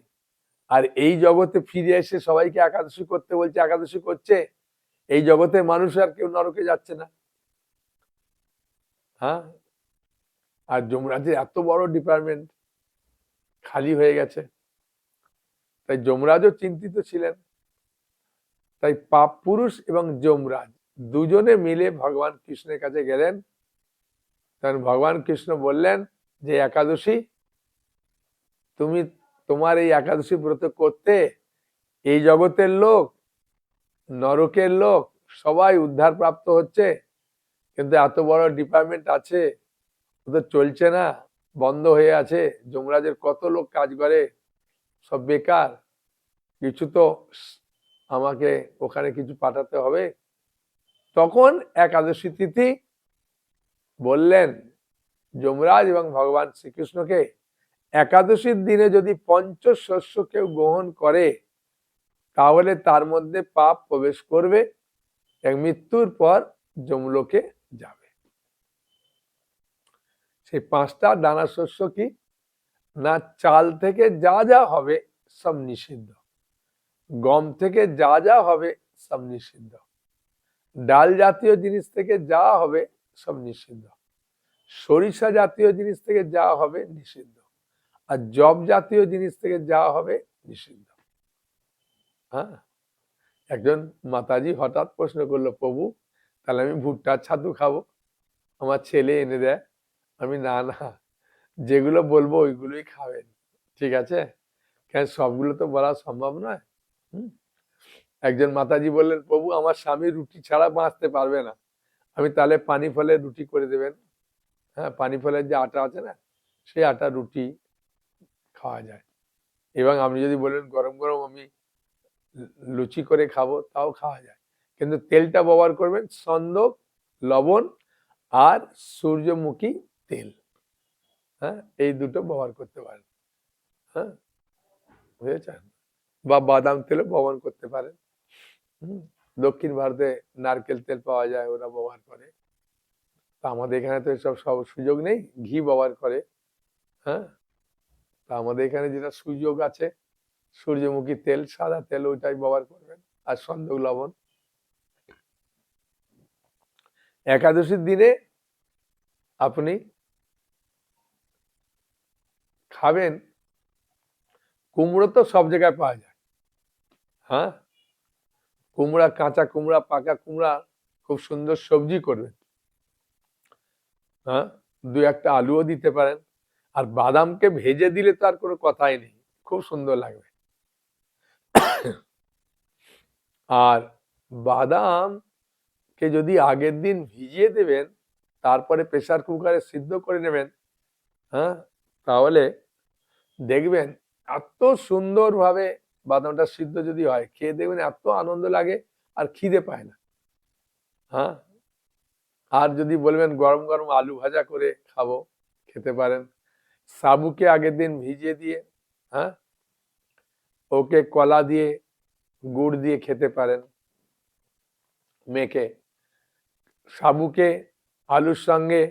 আর এই জগতে ফিরে এসে সবাইকে একাদশী করতে বলছে, একাদশী করছে, এই জগতে মানুষ আর কেউ নরকে যাচ্ছে না। আর যমরাজের এত বড় ডিপার্টমেন্ট খালি হয়ে গেছে, তাই যমরাজও চিন্তিত ছিলেন। তাই পাপ পুরুষ এবং যমরাজ দুজনে মিলে ভগবান কৃষ্ণের কাছে গেলেন। তখন ভগবান কৃষ্ণ বললেন যে, একাদশী, তুমি তোমার এই একাদশী ব্রত করতে এই জগতের লোক, নরকের লোক সবাই উদ্ধার প্রাপ্ত হচ্ছে, কিন্তু এত বড় ডিপার্টমেন্ট আছে, ওদের চলছে না, বন্ধ হয়ে আছে। যমরাজের কত লোক কাজ করে, সব বেকার। কিছু তো আমাকে ওখানে কিছু পাঠাতে হবে। তখন একাদশী তিথি বললেন যমরাজ এবং ভগবান শ্রীকৃষ্ণকে, একাদশীর দিনে যদি পঞ্চশস্য কেউ গ্রহণ করে তাহলে তার মধ্যে পাপ প্রবেশ করবে এবং মৃত্যুর পর যমলোকে যাবে। সেই 5টা দানা শস্য কি না, চাল থেকে যা যা হবে সব নিষিদ্ধ, গম থেকে যা যা হবে সব নিষিদ্ধ, ডাল জাতীয় জিনিস থেকে যা হবে সব নিষিদ্ধ, সরিষা জাতীয় জিনিস থেকে যা হবে নিষিদ্ধ, আর জব জাতীয় জিনিস থেকে যা হবে নিষিদ্ধ। হ্যাঁ, একজন মাতাজি হঠাৎ প্রশ্ন করলো, প্রভু তাহলে আমি ভুট্টার ছাতু খাবো? আমার ছেলে এনে দেয়। আমি না না, যেগুলো বলবো ওইগুলোই খাবেন, ঠিক আছে? কেন সবগুলো তো বলা সম্ভব নয়। একজন মাতাজি বললেন, প্রভু আমার স্বামী রুটি ছাড়া বাঁচতে পারবে না, আমি তাহলে পানি ফলের রুটি করে দেবেন। হ্যাঁ, পানি ফলের যে আটা আছে না, সেই আটা রুটি খাওয়া যায়। এবং আপনি যদি বলেন গরম গরম আমি লুচি করে খাবো, তাও খাওয়া যায়, কিন্তু তেলটা ব্যবহার করবেন সন্দক, লবণ আর সূর্যমুখী তেল। হ্যাঁ, এই দুটো ব্যবহার করতে পারেন। হ্যাঁ, বুঝেছেন? বা বাদাম তেলও ব্যবহার করতে পারেন। দক্ষিণ ভারতে নারকেল তেল পাওয়া যায়, ওরা ব্যবহার করে। তা আমাদের এখানে তো এসব সব সুযোগ নেই, ঘি ব্যবহার করে। হ্যাঁ, তা আমাদের এখানে যেটা সুযোগ আছে, সূর্যমুখী তেল, সাদা তেল, ওইটাই ব্যবহার করবেন, আর সন্দক লবণ। একাদশীর দিনে আপনি খাবেন কুমড়ো, তো সব জায়গায় পাওয়া যায়। হ্যাঁ, কুমড়া, কাঁচা কুমড়া, পাকা কুমড়া, খুব সুন্দর সবজি করবেন। হ্যাঁ, 2-1টা আলুও দিতে পারেন। আর বাদামকে ভেজে দিলে তো আর কোনো কথাই নেই, খুব সুন্দর লাগবে। আর বাদামকে যদি আগের দিন ভিজিয়ে দেবেন, তারপরে প্রেসার কুকারে সিদ্ধ করে নেবেন, হ্যাঁ, তাহলে দেখবেন এত সুন্দরভাবে বাদামটা সিদ্ধ যদি হয়, খেয়ে দেখবেন এত আনন্দ লাগে আর খিদে পায় না। হ্যাঁ, আর যদি বলবেন গরম গরম আলু ভাজা করে খাবো, খেতে পারেন। সাবুকে আগের দিন ভিজিয়ে দিয়ে, হ্যাঁ, ওকে কলা দিয়ে গুড় দিয়ে খেতে পারেন মেখে। সাবুকে আলুর সঙ্গে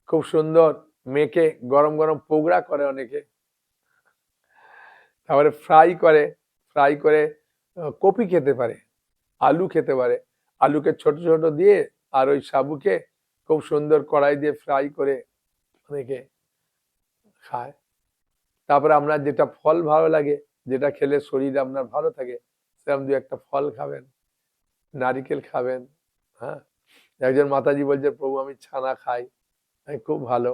খুব সুন্দর মেখে গরম গরম পকোড়া করে অনেকে, তারপরে ফ্রাই করে কপি খেতে পারে, আলু খেতে পারে। আলুকে ছোট ছোট দিয়ে আর ওই সাবুকে খুব সুন্দর কড়াই দিয়ে ফ্রাই করে অনেকে খায়। তারপরে আপনার যেটা ফল ভালো লাগে, যেটা খেলে শরীর আপনার ভালো থাকে, সেরকম 2-1টা ফল খাবেন, নারিকেল খাবেন। হ্যাঁ, একজন মাতাজি বলছে, প্রভু আমি ছানা খাই। আমি, খুব ভালো।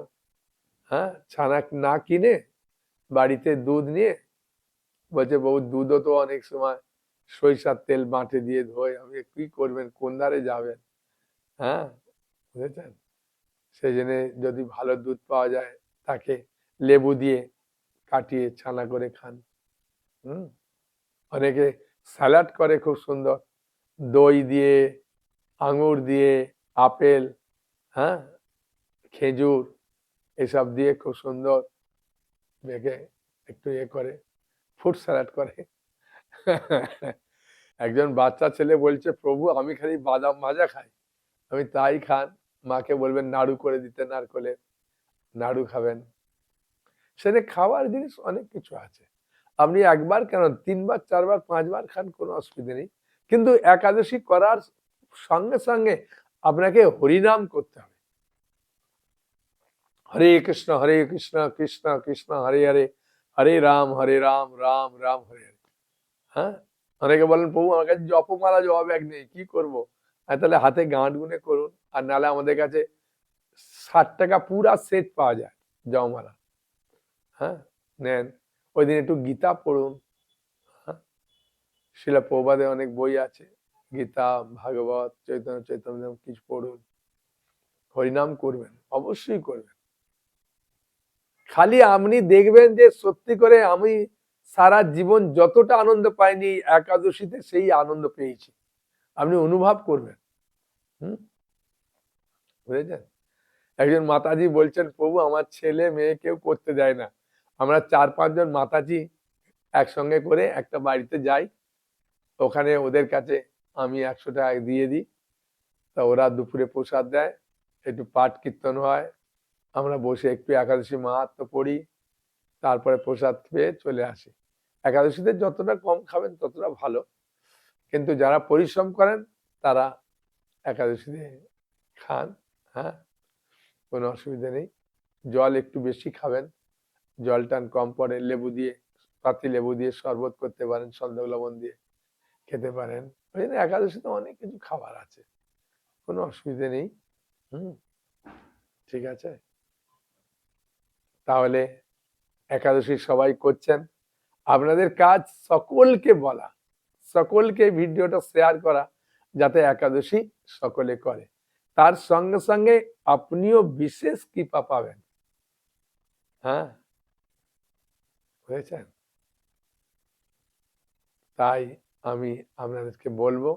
হ্যাঁ, ছানা না কিনে বাড়িতে দুধ নিয়ে বলছে, প্রভু দুধও তো অনেক সময় সরিষার তেল বাটে দিয়ে ধোয়, আমি কি করবেন, কোন ধারে যাবেন? হ্যাঁ, বুঝেছেন? সেই জন্য যদি ভালো দুধ পাওয়া যায়, তাকে লেবু দিয়ে কাটিয়ে ছানা করে খান। অনেকে স্যালাড করে খুব সুন্দর, দই দিয়ে, আঙুর দিয়ে, আপেল, হ্যাঁ, খেজুর, এসব দিয়ে খুব সুন্দর মেখে একটু করে ফ্রুট স্যালাড করে। একজন বাচ্চা ছেলে বলছে, প্রভু আমি খালি বাদাম ভাজা খাই। আমি, তাই খান, মাকে বলবেন নাড়ু করে দিতে, নারকলের নাড়ু খাবেন। সেটা খাওয়ার জিনিস অনেক কিছু আছে, আপনি একবার কেন 3বার 4বার 5বার খান, কোনো অসুবিধা নেই। কিন্তু একাদশী করার সঙ্গে সঙ্গে আপনাকে হরিনাম করতে হবে। হরে কৃষ্ণ কৃষ্ণ কৃষ্ণ হরে হরে, হরে রাম রাম রাম হরে হরে। হ্যাঁ, অনেকে বলেন, প্রভু আমার কাছে জপমালা জবাব এক নেই, কি করব? তাহলে হাতে গাঁট গুনে করুন, আর নাহলে আমাদের কাছে 60 টাকা পুরা সেট পাওয়া যায় জপমালা। হ্যাঁ, নেন, ওই দিন একটু গীতা পড়ুন। শিলা প্রভুপাদের অনেক বই আছে, গীতা, ভাগবত, চৈতন্য চৈতন্য কিছু পড়ুন, হরিনাম করবেন, অবশ্যই করবেন। খালি আপনি দেখবেন যে সত্যি করে আমি সারা জীবন যতটা আনন্দ পাইনি, একাদশীতে সেই আনন্দ পেয়েছি, আপনি অনুভব করবেন। হুম, বুঝেছেন? একজন মাতাজি বলছেন, প্রভু আমার ছেলে মেয়ে কেউ করতে দেয় না। আমরা 4-5 জন মাতাজি একসঙ্গে করে একটা বাড়িতে যাই, ওখানে ওদের কাছে আমি 100 টাকা দিয়ে দিই, তা ওরা দুপুরে প্রসাদ দেয়, একটু পাঠ কীর্তন হয়, আমরা বসে একটু একাদশী মাহাত্ম্য পড়ি, তারপরে প্রসাদ খেয়ে চলে আসি। একাদশীতে যতটা কম খাবেন ততটা ভালো, কিন্তু যারা পরিশ্রম করেন তারা একাদশীতে খান। হ্যাঁ, কোনো অসুবিধা নেই। জল একটু বেশি খাবেন, জল টান কম পড়ে, লেবু দিয়ে, পাতি লেবু দিয়ে শরবত করতে পারেন, সন্দেহ লবণ দিয়ে খেতে পারেন। ওই জন্য একাদশীতে অনেক কিছু খাবার আছে, কোনো অসুবিধে নেই। হুম, ঠিক আছে। তাহলে একাদশী সবাই করছেন, আপনাদের কাজ সকলকে বলা, সকলকে ভিডিওটা শেয়ার করা, যাতে একাদশী সকলে করে, তার সঙ্গে সঙ্গে আপনিও বিশেষ কৃপা পাবেন। হ্যাঁ, বুঝেছেন? তাই আমি আপনাদেরকে বলবো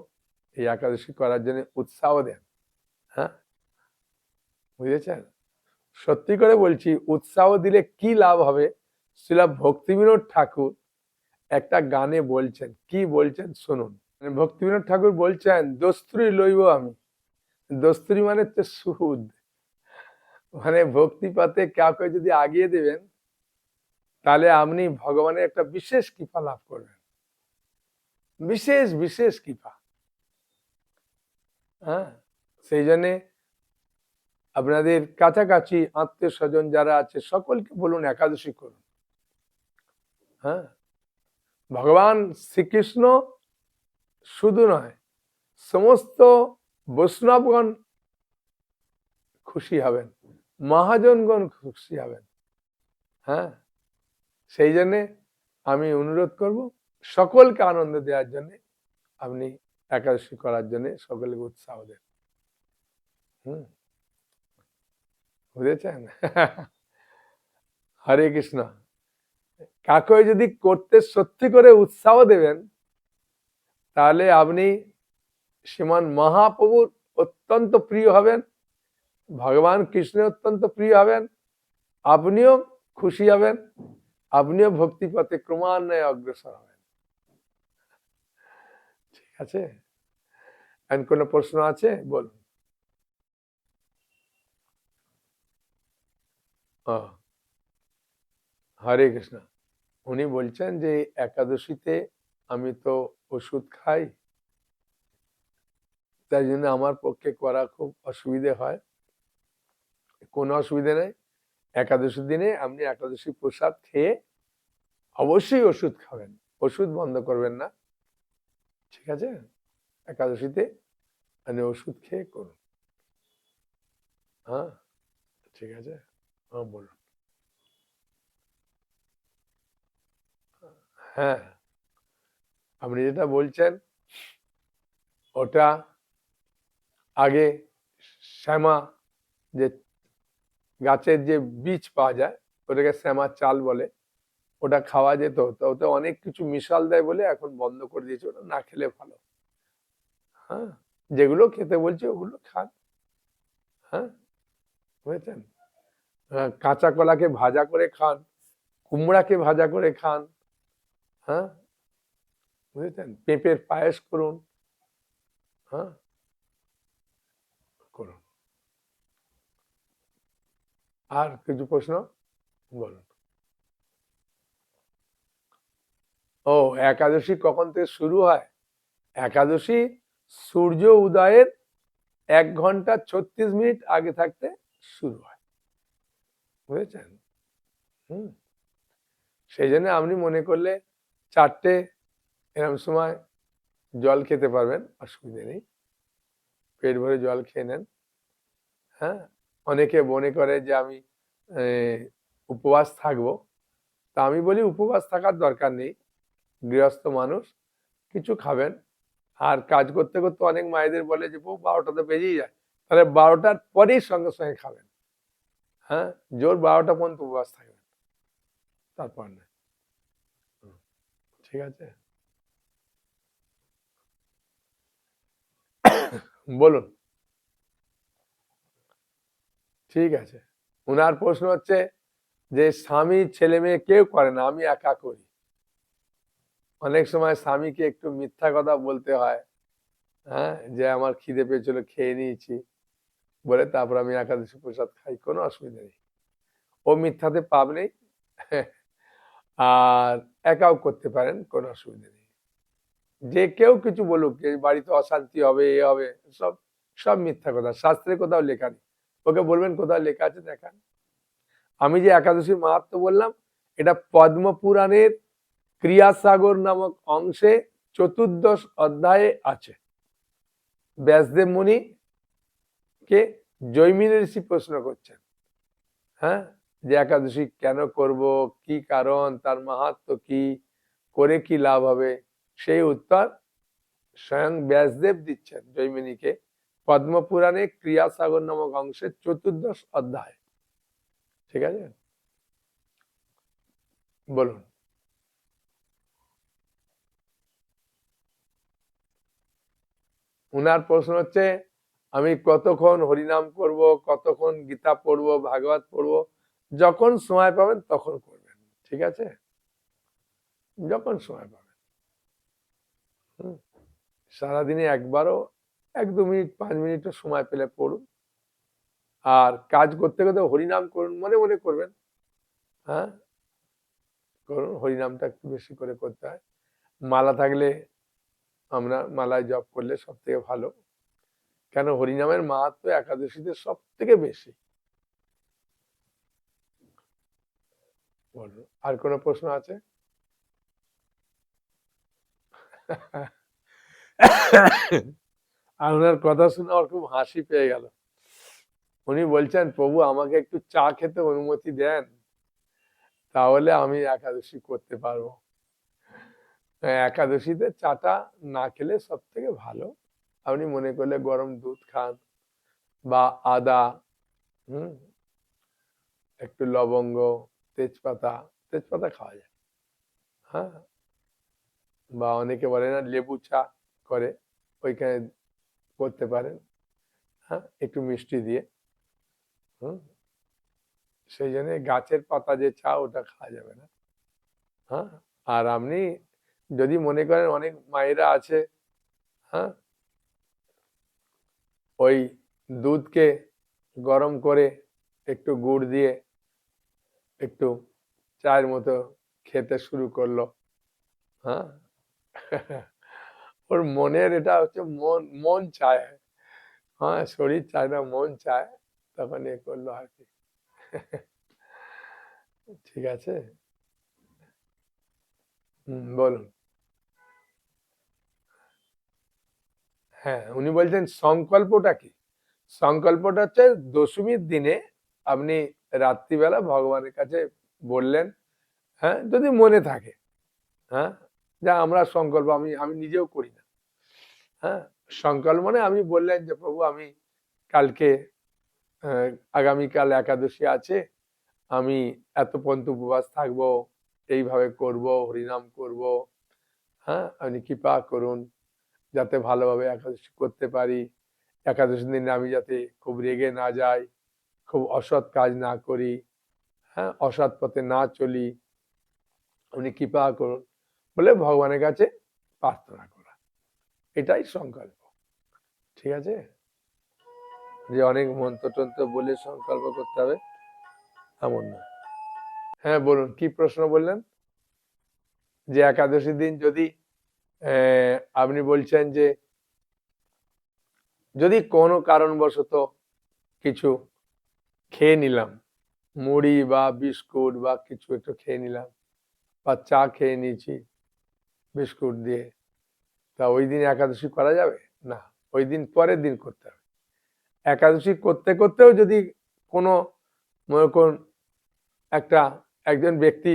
এই একাদশী করার জন্য উৎসাহ দেন। হ্যাঁ, বুঝেছেন? সত্যি করে বলছি, উৎসাহ দিলে কি লাভ হবে, শ্রীলা ভক্তিবিনোদ ঠাকুর একটা গানে বলছেন, কি বলছেন শুনুন। ভক্তিবিনোদ ঠাকুর বলছেন, দস্তুরি লইব আমি। দস্তুরি মানে হচ্ছে সুদ, মানে ভক্তিপথে কাউকে যদি আগিয়ে দেবেন, তাহলে আপনি ভগবানের একটা বিশেষ কৃপা লাভ করবেন, বিশেষ বিশেষ কৃপা। হ্যাঁ, সেই জন্যে আপনাদের কাছাকাছি আত্মীয় স্বজন যারা আছে সকলকে বলুন একাদশী করুন। হ্যাঁ, ভগবান শ্রীকৃষ্ণ শুধু নয়, সমস্ত বৈষ্ণবগণ খুশি হবেন, মহাজনগণ খুশি হবেন। হ্যাঁ, সেই জন্যে আমি অনুরোধ করব সকলকে আনন্দ দেওয়ার জন্য আপনি একাদশী করার জন্য সকলকে উৎসাহ দেন। হুম, বুঝেছেন? হরে কৃষ্ণ। কাকে যদি করতে সত্যি করে উৎসাহ দেবেন, তাহলে আপনি শ্রীমান মহাপ্রভুর অত্যন্ত প্রিয় হবেন, ভগবান কৃষ্ণের অত্যন্ত প্রিয় হবেন, আপনিও খুশি হবেন, আপনিও ভক্তিপথে ক্রমান্বয়ে অগ্রসর হবেন। ঠিক আছে? আর কোনো প্রশ্ন আছে? বলুন। ও, হরে কৃষ্ণ। উনি বলছেন যে একাদশীতে আমি তো ওষুধ খাই, তাই জন্য আমার পক্ষে করা খুব অসুবিধে হয়। কোনো অসুবিধে নেই, একাদশীর দিনে আপনি একাদশী প্রসাদ খেয়ে অবশ্যই ওষুধ খাবেন, ওষুধ বন্ধ করবেন না। ঠিক আছে? একাদশীতে আপনি ওষুধ খেয়ে করুন। হ্যাঁ, ঠিক আছে। হ্যাঁ, বলুন। হ্যাঁ, আপনি যেটা বলছেন ওটা আগে শ্যামা, যে গাছের যে বীজ পাওয়া যায় ওটাকে শ্যামা চাল বলে, ওটা খাওয়া যেত, তো ওতে অনেক কিছু মিশাল দেয় বলে এখন বন্ধ করে দিয়েছে, ওটা না খেলে ভালো। হ্যাঁ, যেগুলো খেতে বলছি ওগুলো খান। হ্যাঁ, বুঝেছেন? হ্যাঁ, কাঁচা কলাকে ভাজা করে খান, কুমড়াকে ভাজা করে খান। হ্যাঁ, বুঝেছেন? পেঁপের পায়েস করুন। হ্যাঁ, করুন। আর কিছু প্রশ্ন? বলুন। ও, একাদশী কখন থেকে শুরু হয়? একাদশী সূর্য উদয়ের 1 ঘন্টা 36 মিনিট আগে থাকতে শুরু হয়, বুঝেছেন? হুম, সেই জন্য আপনি মনে করলে 4টে এরকম সময় জল খেতে পারবেন, অসুবিধে নেই, পেট ভরে জল খেয়ে নেন। হ্যাঁ, অনেকে মনে করে যে আমি উপবাস থাকবো, তা আমি বলি উপবাস থাকার দরকার নেই, গৃহস্থ মানুষ কিছু খাবেন, আর কাজ করতে করতে অনেক মায়েদের বলে যে বউ 12টা তো বেজেই যায়, তাহলে 12টার পরেই সঙ্গে সঙ্গে খাবেন। হ্যাঁ, জোর 12টা পর্যন্ত উপবাস থাকবেন, তারপর না। ঠিক আছে, বলুন। ঠিক আছে। উনার প্রশ্ন হচ্ছে যে স্বামী ছেলে মেয়ে কেউ করে না, আমি একা করি। অনেক সময় স্বামীকে একটু মিথ্যা কথা বলতে হয়, হ্যাঁ, যে আমার খিদে পেয়েছিল খেয়ে নিয়েছি বলে তারপর আমি একাদশী প্রসাদ খাই, কোনো অসুবিধা নেই, ও মিথ্যাতে পাপ নেই। আর একাও করতে পারেন, কোনো অসুবিধা নেই। যে কেউ কিছু বলুক যে বাড়িতে অশান্তি হবে, এ হবে, সব সব মিথ্যা কথা, শাস্ত্রে কোথাও লেখা নেই। ওকে বলবেন কোথাও লেখা আছে দেখান। আমি যে একাদশীর মাহাত্ম্য বললাম, এটা পদ্ম পুরাণের ক্রিয়াসাগর নামক অংশে 14 অধ্যায়ে আছে। ব্যাসদেব মুনি কে জৈমিনী ঋষি প্রশ্ন করছেন, হ্যাঁ, যে একাদশী কেন করব, কি কারণ, তার মাহাত্ম্য কি, করে কি লাভ হবে, সেই উত্তর স্বয়ং ব্যাসদেব দিচ্ছেন জৈমিনীকে পদ্মপুরাণে ক্রিয়াসাগর নামক অংশের 14 অধ্যায়। ঠিক আছে, বলুন। উনার প্রশ্ন হচ্ছে আমি কতক্ষণ হরিনাম করব, কতক্ষণ গীতা পড়বো, ভাগবত পড়বো, যখন সময় পাবেন তখন করবেন। ঠিক আছে, যখন সময় পাবেন। সারাদিনে একবারও 1-2 মিনিট 5 মিনিটও সময় পেলে পড়ুন। আর কাজ করতে করতে হরিনাম করুন, মনে মনে করবেন, হ্যাঁ, করুন। হরিনামটা একটু বেশি করে করতে হয়। মালা থাকলে, আমরা মালায় জপ করলে সব থেকে ভালো, কেন হরিনামের মাহাত্ম্য একাদশীতে সব থেকে বেশি। বলুন, আর কোনো প্রশ্ন আছে? আর ওনার কথা শুনে আমার খুব হাসি পেয়ে গেল। উনি বলছেন প্রভু আমাকে একটু চা খেতে অনুমতি দেন, তাহলে আমি একাদশী করতে পারবো। একাদশীতে চাটা না খেলে সব থেকে ভালো। আপনি মনে করলে গরম দুধ খান, বা আদা, একটু লবঙ্গ, তেজপাতা, তেজপাতা খাওয়া যায়, হ্যাঁ, বা অনেকে বলে না লেবু চা করে, ওইখানে করতে পারেন, হ্যাঁ, একটু মিষ্টি দিয়ে। সেই জন্য গাছের পাতা যে চা, ওটা খাওয়া যাবে না। হ্যাঁ, আর আপনি যদি মনে করেন, অনেক মায়েরা আছে, হ্যাঁ, ওই দুধকে গরম করে একটু গুড় দিয়ে একটু চায়ের মতো খেতে শুরু করলো, হ্যাঁ, ওর মনের এটা হচ্ছে মন, মন চায়, হ্যাঁ, শরীর চায় না, মন চায়, তখন এ করলো আর কি। ঠিক আছে, বলুন। হ্যাঁ, উনি বলছেন সংকল্পটা কি? সংকল্পটা হচ্ছে দশমীর দিনে আপনি রাত্রিবেলা ভগবানের কাছে বললেন, হ্যাঁ, যদি মনে থাকে, হ্যাঁ, যা আমরা সংকল্প, আমি আমি নিজেও করি না, হ্যাঁ, সংকল্প মানে আপনি বললেন যে প্রভু আমি কালকে, আগামীকাল একাদশী আছে, আমি এত পর্যন্ত উপবাস থাকবো, এইভাবে করব, হরিনাম করব, হ্যাঁ, আপনি কৃপা করুন যাতে ভালোভাবে একাদশী করতে পারি, একাদশী দিনে আমি যাতে খুব রেগে না যাই, খুব অসৎ কাজ না করি, হ্যাঁ, অসৎ পথে না চলি, উনি কৃপা করুন বলে ভগবানের কাছে প্রার্থনা করা, এটাই সংকল্প। ঠিক আছে, যে অনেক মন্ত্র টন্ত্র বলে সংকল্প করতে হবে এমন না। হ্যাঁ, বলুন, কি প্রশ্ন বললেন? যে একাদশী দিন যদি আপনি বলছেন যে যদি কোনো কারণবশত কিছু খেয়ে নিলাম, মুড়ি বা বিস্কুট বা কিছু একটু খেয়ে নিলাম, বা চা খেয়ে নিয়েছি বিস্কুট দিয়ে, তা ওই দিন একাদশী করা যাবে না? ওই দিন পরের দিন করতে হবে। একাদশী করতে করতেও যদি কোনো, মনে করুন একজন ব্যক্তি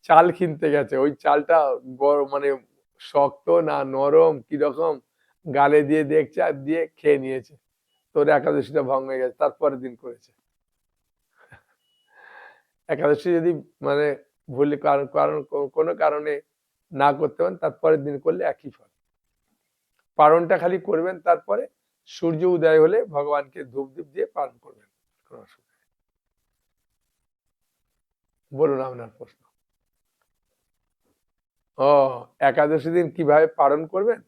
চাল কিনতে গেছে, ওই চালটা মানে শক্ত না নরম কিরকম, গালে দিয়ে দেখছে আর দিয়ে খেয়ে নিয়েছে, তোর একাদশীটা ভঙ্গ হয়ে গেছে, তারপরের দিন করেছে। একাদশী যদি মানে ভুল কারণ কারণ কোনো কারণে না করতে পারেন, তারপরের দিন করলে একই ফল। পারণটা খালি করবেন, তারপরে সূর্য উদয় হলে ভগবানকে ধূপ দ্বীপ দিয়ে পালন করবেন, কোনো অসুবিধা নেই। বলুন আপনার প্রশ্ন। ও, একাদশী দিন কিভাবে পালন করবেন?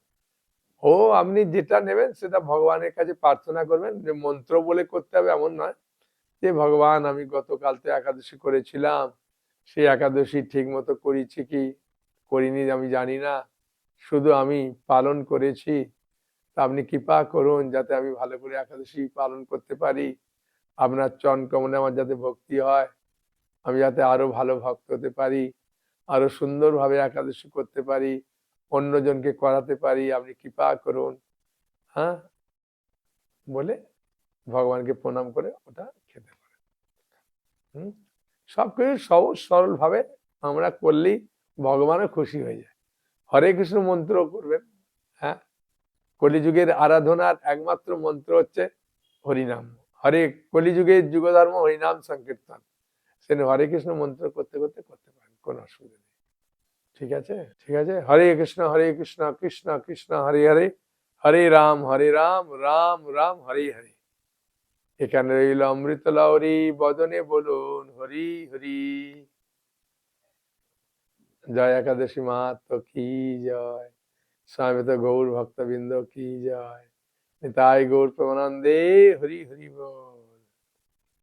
ও, আপনি যেটা নেবেন সেটা ভগবানের কাছে প্রার্থনা করবেন, যে মন্ত্র বলে করতে হবে এমন নয়, যে ভগবান আমি গতকাল তো একাদশী করেছিলাম, সেই একাদশী ঠিক মতো করেছি কি করিনি আমি জানি না, শুধু আমি পালন করেছি, তা আপনি কৃপা করুন যাতে আমি ভালো করে একাদশী পালন করতে পারি, আপনার চরণ কমলে আমার যাতে ভক্তি হয়, আমি যাতে আরো ভালো ভক্ত হতে পারি, আরো সুন্দরভাবে একাদশী করতে পারি, অন্যজনকে করাতে পারি, আপনি কৃপা করুন। হ্যাঁ, বলে ভগবানকে প্রণাম করে ওটা খেতে পারে। হুম, সবকিছু সহজ সরল ভাবে আমরা করলেই ভগবানও খুশি হয়ে যায়। হরে কৃষ্ণ মন্ত্র করবেন। হ্যাঁ, কলিযুগের আরাধনার একমাত্র মন্ত্র হচ্ছে হরিনাম। হরে, কলিযুগের যুগধর্ম হরিনাম সংকীর্তন। সেটা হরে কৃষ্ণ মন্ত্র করতে করতে করতে পারেন, কোনো অসুবিধা নেই। ঠিক আছে, ঠিক আছে। হরে কৃষ্ণ কৃষ্ণ কৃষ্ণ হরে হরে, হরে রাম রাম রাম হরে হরে। এখানে রইল অমৃত লাউরি, বদনে বলুন হরি হরি। জয় একাদশী মাহাত্ম কি জয়, সমবেত গৌর ভক্তবৃন্দ কি জয়, নিতাই গৌর প্রেমানন্দে হরি হরি বল।